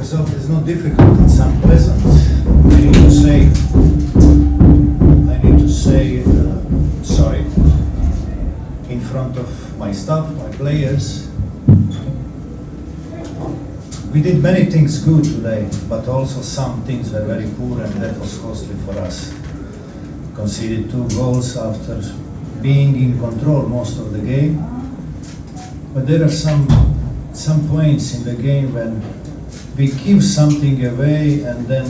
result is not difficult, it's unpleasant. I need to say, sorry, in front of my staff, my players. We did many things good today, but also some things were very poor, and that was costly for us. Conceded 2 goals after being in control most of the game. But there are some points in the game when we give something away and then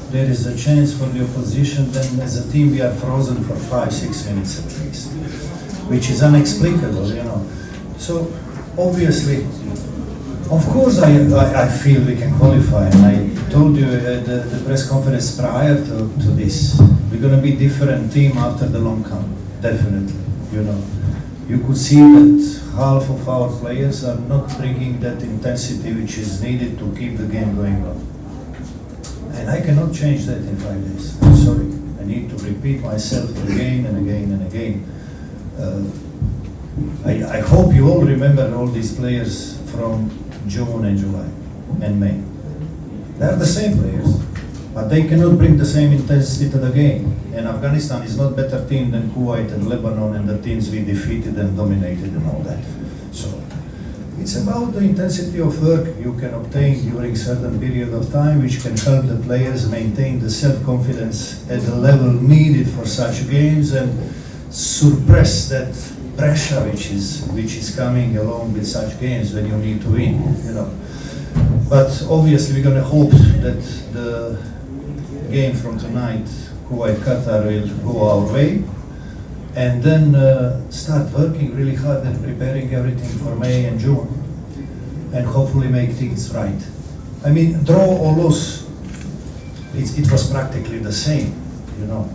there is a chance for the opposition, then as a team we are frozen for 5-6 minutes at least, which is inexplicable, you know. So obviously, of course I feel we can qualify, and I told you at the press conference prior to this, we're going to be different team after the long camp, definitely, you know. You could see that half of our players are not bringing that intensity which is needed to keep the game going on. And I cannot change that in 5 days. I'm sorry. I need to repeat myself again and again and again. I hope you all remember all these players from June and July and May. They are the same players, but they cannot bring the same intensity to the game. And Afghanistan is not better team than Kuwait and Lebanon and the teams we defeated and dominated and all that. So it's about the intensity of work you can obtain during certain period of time, which can help the players maintain the self-confidence at the level needed for such games and suppress that pressure which is coming along with such games when you need to win, you know. But obviously we're going to hope that the game from tonight, Kuwait Qatar, will go our way, and then start working really hard and preparing everything for May and June, and hopefully make things right. I mean, draw or lose, it was practically the same, you know.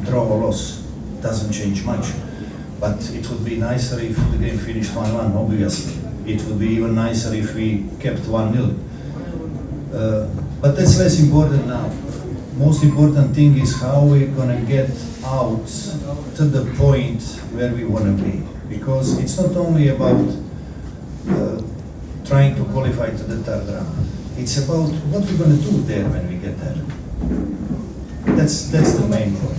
Draw or lose doesn't change much, but it would be nicer if the game finished 1-1, obviously. It would be even nicer if we kept 1-0. But that's less important now. Most important thing is how we're going to get out to the point where we want to be. Because it's not only about trying to qualify to the third round. It's about what we're going to do there when we get there. That's the main point.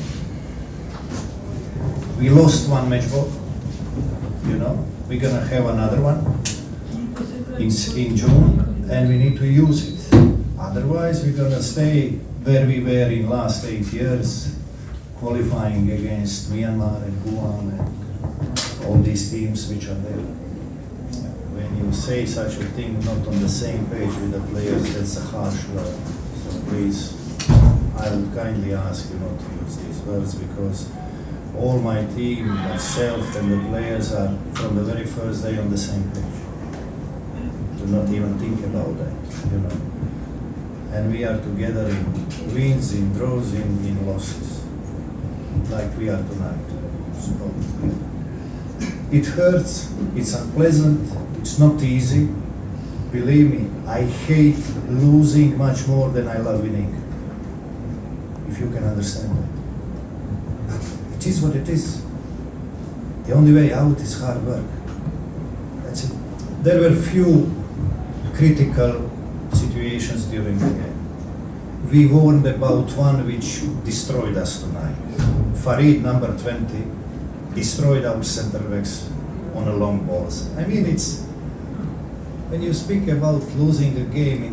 We lost 1 match ball, you know. We're going to have another one in June, and we need to use it. Otherwise, we're going to stay where we were in last 8 years, qualifying against Myanmar and Guam and all these teams which are there. When you say such a thing not on the same page with the players, that's a harsh word. So please, I would kindly ask you not to use these words, because all my team, myself and the players are from the very first day on the same page. Do not even think about that, you know. And we are together in wins, in draws, in losses, like we are tonight. So it hurts, it's unpleasant, it's not easy. Believe me, I hate losing much more than I love winning, if you can understand that. It is what it is. The only way out is hard work. That's it. There were few critical situations during the game. We warned about one which destroyed us tonight. Farid, number 20, destroyed our center backs on a long balls. I mean, it's when you speak about losing a game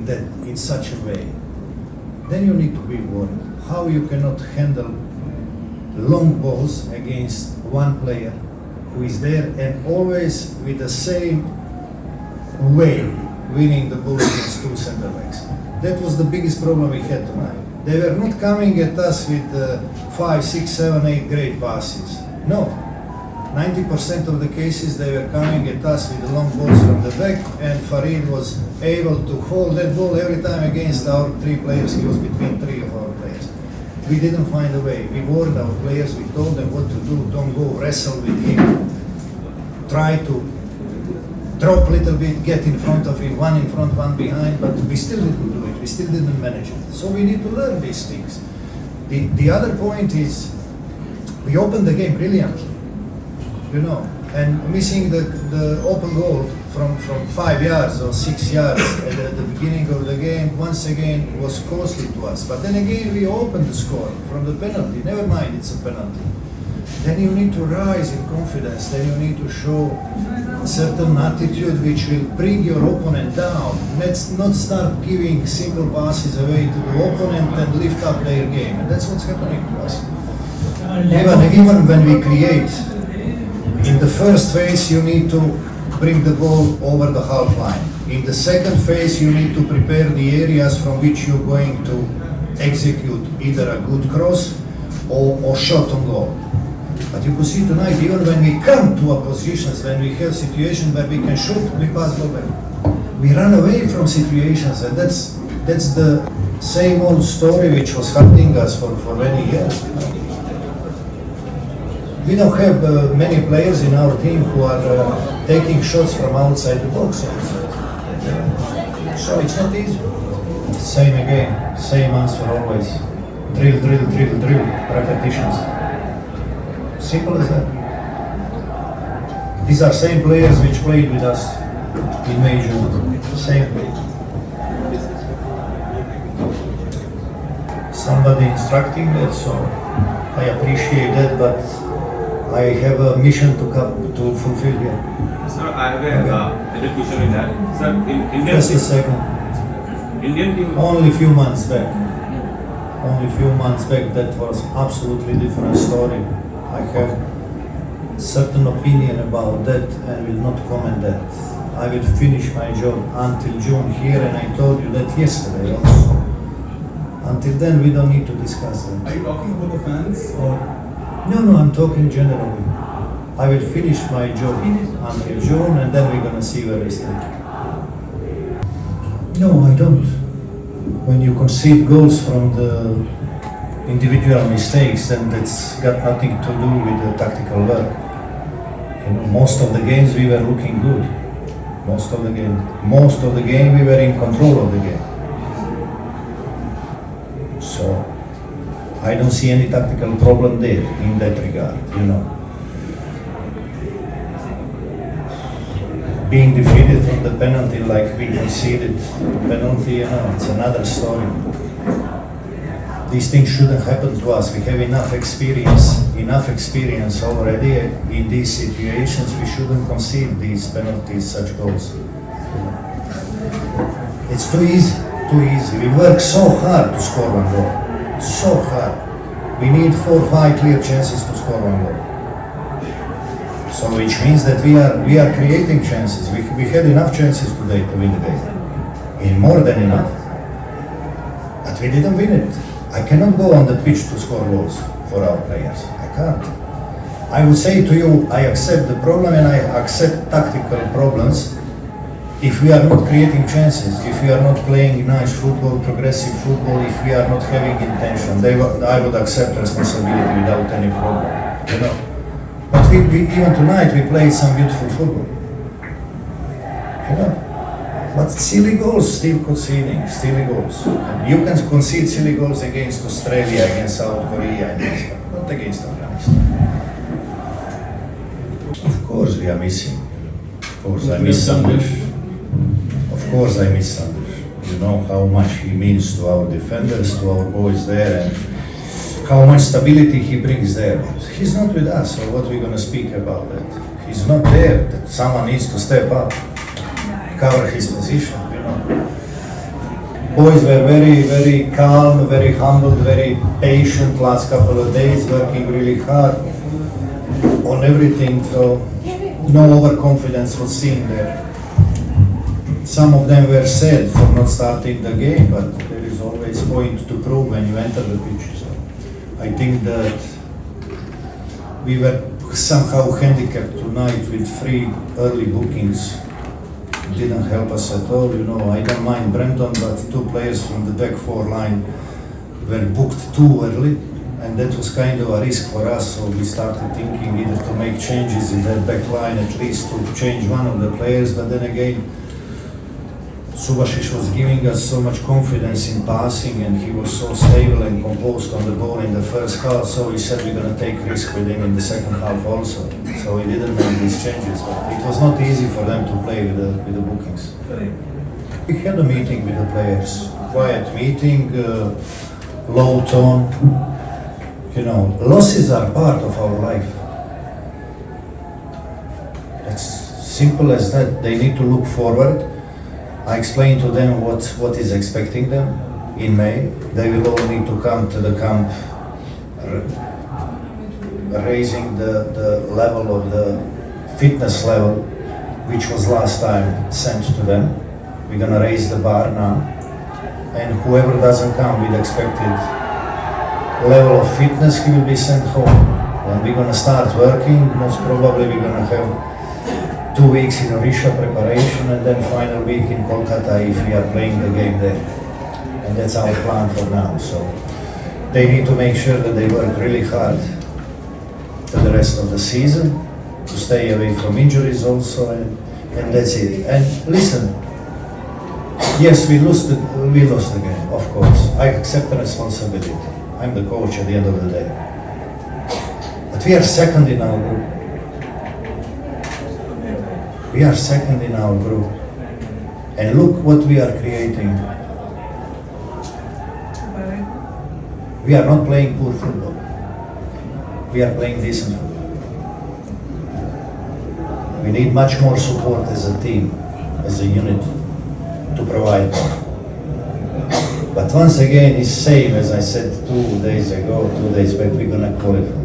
in such a way, then you need to be worried how you cannot handle long balls against one player who is there and always with the same way winning the ball against 2 center backs. That was the biggest problem we had tonight. They were not coming at us with 5, 6, 7, 8 great passes. No. 90% of the cases they were coming at us with the long balls from the back, and Farid was able to hold that ball every time against our 3 players. He was between 3 of our players. We didn't find a way. We warned our players, we told them what to do. Don't go wrestle with him. Try to drop a little bit, get in front of him, one in front, one behind, but we still didn't do it. We still didn't manage it. So we need to learn these things. The other point is, we opened the game brilliantly. You know, And missing the open goal from 5 yards or 6 yards at the beginning of the game, once again, was costly to us. But then again, we opened the score from the penalty. Never mind, it's a penalty. Then you need to rise in confidence. Then you need to show a certain attitude which will bring your opponent down. Let's not start giving simple passes away to the opponent and lift up their game. And that's what's happening to us. Even when we create, in the first phase you need to bring the ball over the half line. In the second phase you need to prepare the areas from which you're going to execute either a good cross or shot on goal. But you could see tonight, even when we come to a positions, when we have situations where we can shoot, we pass the ball. We run away from situations, and that's the same old story which was hurting us for many years. We don't have many players in our team who are taking shots from outside the box. So it's not easy. Same again, same answer always. Drill, drill, drill, drill, repetitions. Simple as that. These are same players which played with us in May, June. Same. Somebody instructing that, so I appreciate that, but I have a mission to fulfill here. Sir, I have a question in that. Sir, in Indian Just a second. Indian team. Only few months back. That was absolutely different story. I have certain opinion about that and will not comment that. I will finish my job until June here, and I told you that yesterday also. Until then, we don't need to discuss that. Are you talking about the fans or? No, I'm talking generally. I will finish my job until June, and then we're gonna see where we stand. No, I don't. When you concede goals from the individual mistakes, then that's got nothing to do with the tactical work. You know, most of the games we were looking good. Most of the game we were in control of the game. So I don't see any tactical problem there in that regard, you know. Being defeated from the penalty like we conceded penalty, you know, it's another story. These things shouldn't happen to us. We have enough experience already in these situations. We shouldn't concede these penalties, such goals. It's too easy. We work so hard to score one goal. So hard. We need 4 or 5 clear chances to score one goal. So which means that we are creating chances. We had enough chances today to win the game. More than enough. But we didn't win it. I cannot go on the pitch to score goals for our players. I can't. I would say to you, I accept the problem and I accept tactical problems if we are not creating chances, if we are not playing nice football, progressive football, if we are not having intention. I would accept responsibility without any problem. You know. But we even tonight we played some beautiful football. You know. But silly goals, still conceding, silly goals. And you can concede silly goals against Australia, against South Korea, not against Afghanistan. Of course we are missing. Of course I miss Sandesh. Of course I miss Sandesh. You know how much he means to our defenders, to our boys there, and how much stability he brings there. But he's not with us, so what are we going to speak about that? He's not there, that someone needs to step up. Cover his position, you know. Boys were very, very calm, very humble, very patient last couple of days, working really hard on everything, so no overconfidence was seen there. Some of them were sad for not starting the game, but there is always a point to prove when you enter the pitch. So I think that we were somehow handicapped tonight with 3 early bookings. Didn't help us at all, you know. I don't mind Brenton, but 2 players from the back 4 line were booked too early, and that was kind of a risk for us. So we started thinking either to make changes in that back line, at least to change one of the players. But then again, Subasic was giving us so much confidence in passing, and he was so stable and composed on the ball in the first half, so we said we're going to take risk with him in the second half also. So we didn't make these changes, but it was not easy for them to play with the bookings. We had a meeting with the players, quiet meeting, low tone. You know, losses are part of our life. It's simple as that. They need to look forward. I explained to them what is expecting them in May. They will all need to come to the camp raising the level of the fitness level, which was last time sent to them. We're gonna raise the bar now, and whoever doesn't come with expected level of fitness, he will be sent home. And we're gonna start working. Most probably we're gonna have 2 weeks in Orisha preparation, and then final week in Kolkata if we are playing the game there. And that's our plan for now. So they need to make sure that they work really hard for the rest of the season, to stay away from injuries also, and that's it. And listen, yes, we lost the game, of course. I accept the responsibility. I'm the coach at the end of the day. But we are second in our group. We are second in our group. And look what we are creating. We are not playing poor football. We are playing decent football. We need much more support as a team, as a unit, to provide more. But once again, it's same as I said 2 days ago, 2 days back, we're gonna qualify.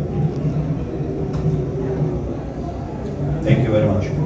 Thank you very much.